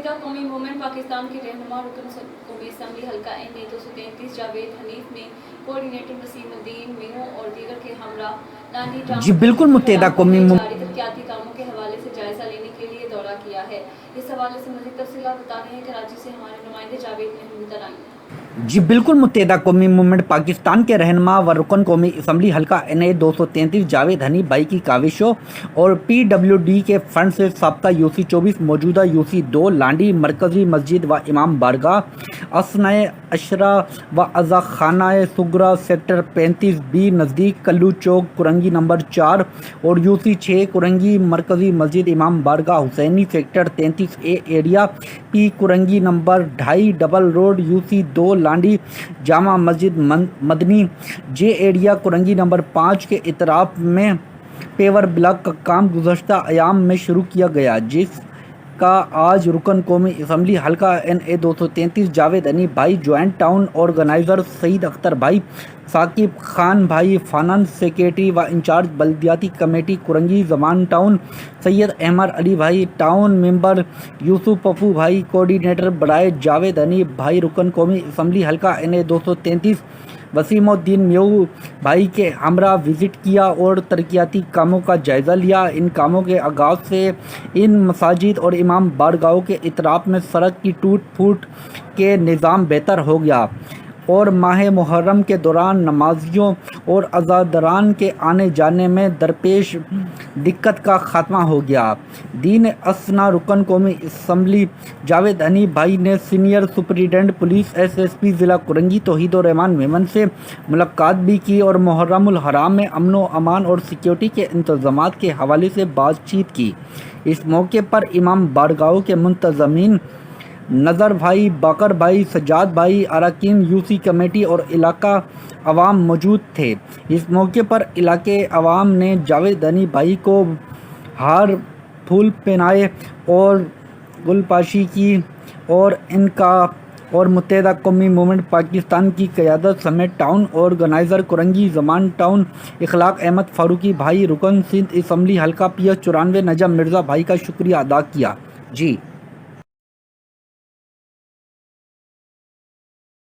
मुत्तहिदा कौमी मूवमेंट पाकिस्तान के रहनुमा रुकन कौमी असम्बली हल्का NA 233 जावेद हनीफ ने कोऑर्डिनेटर वसीमुद्दीन मीनू और दीगर के हमरा नानी जी बिल्कुल, मुत्तहिदा कौमी जारी तरक्याती कामों के हवाले से जायजा लेने के लिए दौरा किया है। इस हवाले से मज़ीद तफसीलात बता रहे हैं कराची से हमारे नुमाइंदे जावेद महमूद तराई। जी बिल्कुल, मुत्तहिदा कौमी मूवमेंट पाकिस्तान के रहनुमा व रुकन कौमी असम्बली हल्का NA 233 जावेद हनीफ भाई की काविशों और PWD के फंड से साबका UC 24 मौजूदा UC 2 लांडी मरकजी मस्जिद व इमाम बारगाह असनाए अशरा व अज़ा खाना सुगरा सेक्टर 35B नज़दीक कल्लू चौक कुरंगी नंबर 4 और UC 6 कुरंगी मरकजी मस्जिद इमाम बारगाह Hussaini sector 33A area P Korangi number 2.5 double road UC 2 Landhi जामा मस्जिद मदनी जे एरिया कुरंगी नंबर 5 के इतराफ में पेवर ब्लॉक का काम गुज़श्ता अयाम में शुरू किया गया, जिसका आज रुकन कौमी असम्बली हल्का NA 233 जावेद हनीफ भाई, joint town organiser Saeed Akhtar भाई, साकिब खान भाई, फाइनेंस सेक्रेटरी व इंचार्ज बल्दियाती कमेटी कुरंगी जमान टाउन सैयद अहमद अली भाई, टाउन मेंबर यूसुफ पप्पू भाई, कोऑर्डिनेटर बराए जावेद हनीफ भाई रुकन कौमी असम्बली हल्का NA 233 वसीमुद्दीन मेऊ भाई के हमरा विज़िट किया और तरक्याती कामों का जायज़ा लिया। इन कामों के आगाज़ से इन मसाजिद और इमाम बारगाहों के इतराफ़ में सड़क की टूट फूट के निज़ाम बेहतर हो गया और माह मुहर्रम के दौरान नमाजियों और अज़ादरान के आने जाने में दरपेश दिक्कत का ख़ात्मा हो गया। दीन असना रुकन कौमी असम्बली जावेद हनीफ भाई ने सीनियर सुपरिटेंडेंट पुलिस SSP ज़िला कुरंगी तौहीद और रहमान मेमन से मुलाकात भी की और मुहर्रमुल हराम में अमन व अमान और सिक्योरिटी के इंतज़ामात के हवाले से बातचीत की। इस मौके पर इमाम बारगाहों के मुंतज़मीन नज़र भाई, बाकर भाई, सज्जाद भाई, अरकान UC कमेटी और इलाका अवाम मौजूद थे। इस मौके पर इलाके अवाम ने जावेद हनीफ भाई को हार फूल पहनाए और गुलपाशी की और इनका और मुत्तहिदा कौमी मूवमेंट पाकिस्तान की क़यादत समेत town organiser Korangi Zaman town Ikhlaq Ahmed Farooqui भाई, रुकन सिंध असम्बली हल्का PS 94 नजम मिर्ज़ा भाई का शुक्रिया अदा किया। जी।